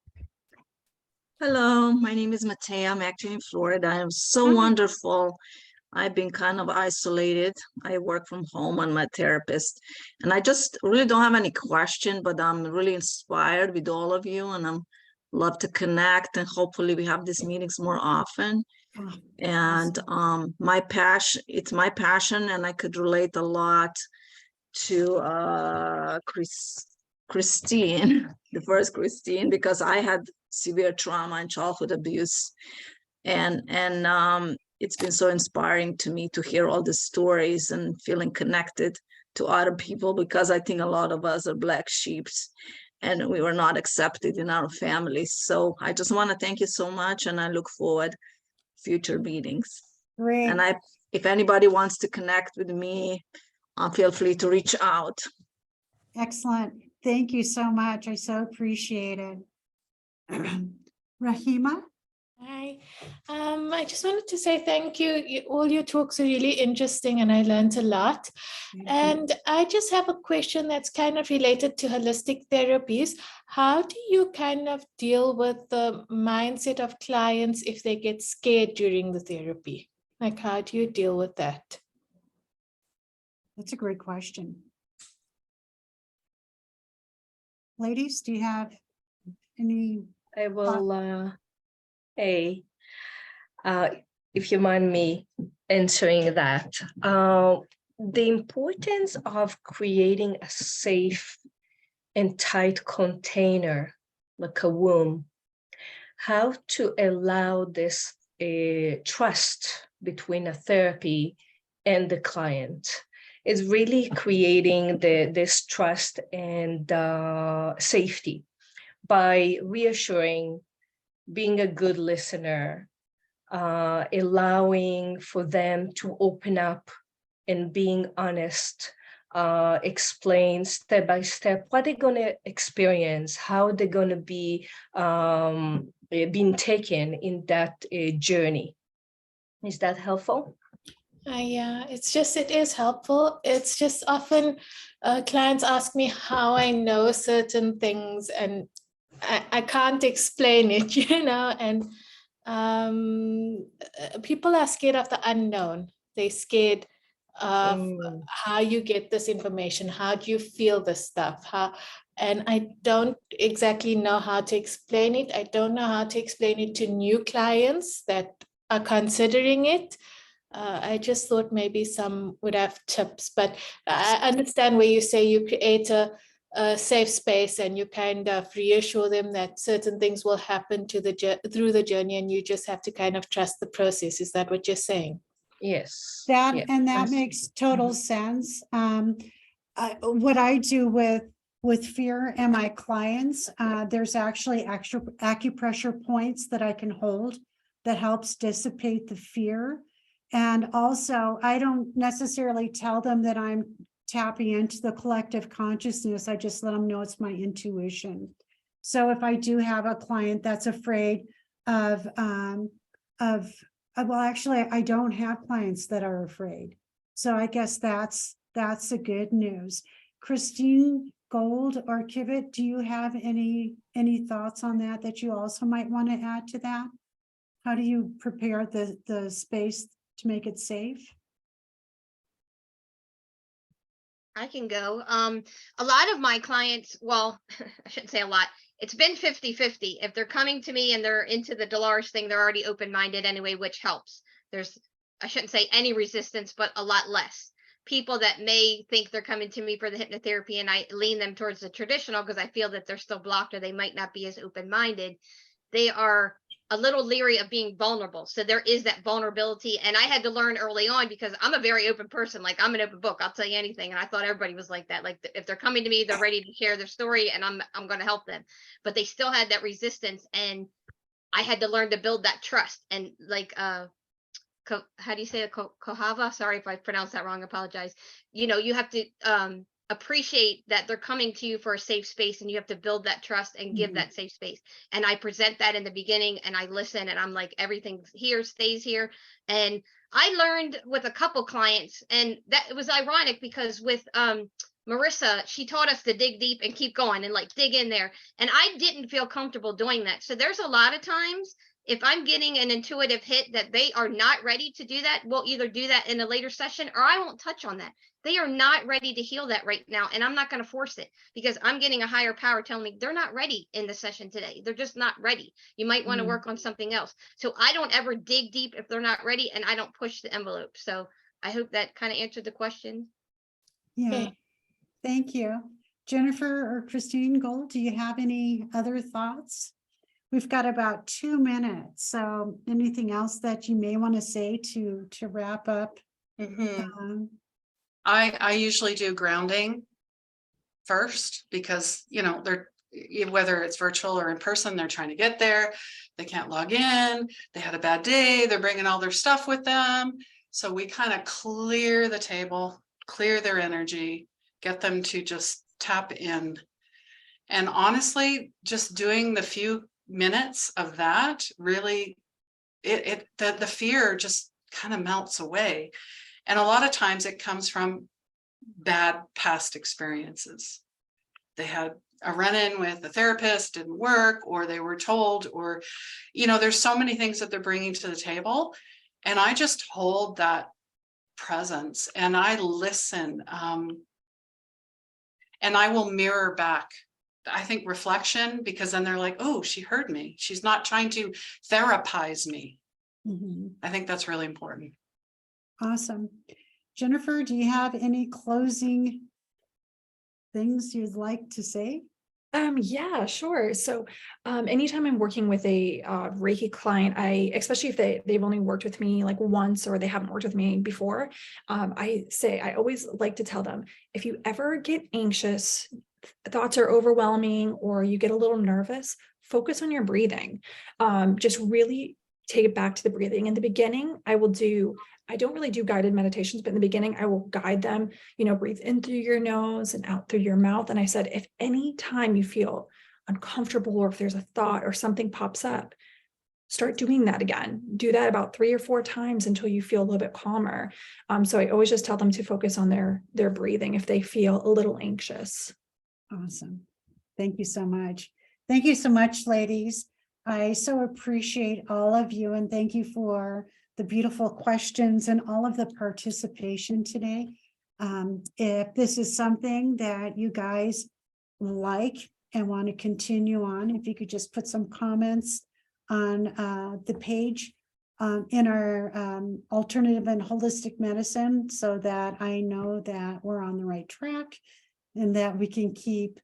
Hello, my name is Matea. I'm actually in Florida. I'm so Hi. wonderful. I've been kind of isolated. I work from home. I'm a therapist, and I just really don't have any question, but I'm really inspired with all of you, and I'm love to connect, and hopefully we have these meetings more often. Oh, And it's my passion, and I could relate a lot to Christine, the first Christine, because I had severe trauma and childhood abuse, and it's been so inspiring to me to hear all the stories and feeling connected to other people, because I think a lot of us are black sheeps and we were not accepted in our families. So I just want to thank you so much, and I look forward future meetings. great. And if anybody wants to connect with me, feel free to reach out. Excellent. Thank you so much. I so appreciate it. Rahima? Hi, I just wanted to say thank you. All your talks are really interesting and I learned a lot. And I just have a question that's kind of related to holistic therapies. How do you kind of deal with the mindset of clients if they get scared during the therapy? Like, how do you deal with that? That's a great question. Ladies, do you have any? I will, hey, if you mind me answering that. The importance of creating a safe and tight container, like a womb, how to allow this trust between a therapy and the client. Is really creating this trust and safety by reassuring, being a good listener, allowing for them to open up and being honest, explain step by step what they're going to experience, how they're going to be being taken in that journey. Is that helpful? Yeah, it is helpful. It's just often clients ask me how I know certain things and I can't explain it, and people are scared of the unknown. They're scared of Mm. how you get this information, how do you feel this stuff, and I don't exactly know how to explain it. I don't know how to explain it to new clients that are considering it. I just thought maybe some would have tips, but I understand where you say you create a safe space and you kind of reassure them that certain things will happen through the journey, and you just have to kind of trust the process. Is that what you're saying? Yes. That, yes. and that Awesome. makes total sense. What I do with fear and my clients, there's actually extra acupressure points that I can hold that helps dissipate the fear. And also, I don't necessarily tell them that I'm tapping into the collective consciousness. I just let them know it's my intuition. So if I do have a client that's afraid of well, actually, I don't have clients that are afraid. So I guess that's the good news. Christine Gold or Kivett, do you have any thoughts on that you also might want to add to that? How do you prepare the space to make it safe? I can go. A lot of my clients, well, I shouldn't say a lot. It's been 50-50. If they're coming to me and they're into the Dolores thing, they're already open-minded anyway, which helps. There's, I shouldn't say any resistance, but a lot less. People that may think they're coming to me for the hypnotherapy and I lean them towards the traditional because I feel that they're still blocked or they might not be as open-minded. They are a little leery of being vulnerable. So there is that vulnerability. And I had to learn early on because I'm a very open person. Like, I'm an open book. I'll tell you anything. And I thought everybody was like that. Like, if they're coming to me, they're ready to share their story and I'm going to help them. But they still had that resistance. And I had to learn to build that trust. And like, how do you say it? Kohava? Sorry if I pronounced that wrong. I apologize. You know, you have to appreciate that they're coming to you for a safe space, and you have to build that trust and give that safe space. And I present that in the beginning and I listen and I'm like, everything here stays here. And I learned with a couple clients, and that it was ironic because with Marissa, she taught us to dig deep and keep going and like dig in there. And I didn't feel comfortable doing that. So there's a lot of times if I'm getting an intuitive hit that they are not ready to do that, we'll either do that in a later session or I won't touch on that. They are not ready to heal that right now. And I'm not going to force it because I'm getting a higher power telling me they're not ready in the session today. They're just not ready. You might want to work on something else. So I don't ever dig deep if they're not ready, and I don't push the envelope. So I hope that kind of answered the question. Yeah, Okay. thank you. Jennifer or Christine Gold, do you have any other thoughts? We've got about 2 minutes. So anything else that you may want to say to wrap up? I usually do grounding first because, you know, they're, whether it's virtual or in person, they're trying to get there. They can't log in. They had a bad day. They're bringing all their stuff with them. So we kind of clear the table, clear their energy, get them to just tap in. And honestly, just doing the few minutes of that really, the fear just kind of melts away. And a lot of times it comes from bad past experiences. They had a run-in with a therapist, didn't work, or they were told, or, you know, there's so many things that they're bringing to the table. And I just hold that presence and I listen. And I will mirror back, I think, reflection, because then they're like, oh, she heard me. She's not trying to therapize me. I think that's really important. Awesome. Jennifer, do you have any closing things you'd like to say? Yeah, sure. So anytime I'm working with a Reiki client, especially if they've only worked with me like once or they haven't worked with me before, I always like to tell them, if you ever get anxious, thoughts are overwhelming, or you get a little nervous, focus on your breathing. Just really take it back to the breathing. In the beginning, I don't really do guided meditations, but in the beginning, I will guide them, breathe in through your nose and out through your mouth. And I said, if any time you feel uncomfortable, or if there's a thought or something pops up, start doing that again. Do that about 3 or 4 times until you feel a little bit calmer. So I always just tell them to focus on their breathing if they feel a little anxious. Awesome. Thank you so much. Thank you so much, ladies. I so appreciate all of you, and thank you for the beautiful questions and all of the participation today. If this is something that you guys like and want to continue on, if you could just put some comments on the page in our alternative and holistic medicine, so that I know that we're on the right track and that we can keep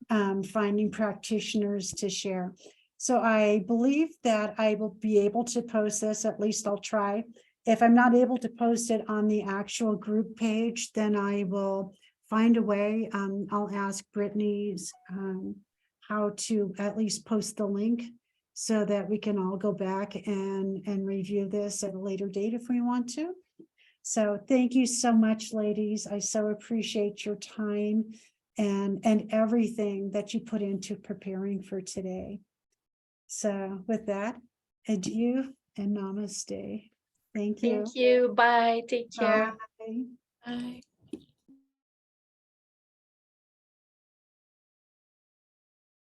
finding practitioners to share. So I believe that I will be able to post this, at least I'll try. If I'm not able to post it on the actual group page, then I will find a way. I'll ask Brittany's how to at least post the link so that we can all go back and review this at a later date if we want to. So thank you so much, ladies. I so appreciate your time and everything that you put into preparing for today. So with that, adieu and namaste. Thank you. Thank you. Bye. Take care. Bye. Bye.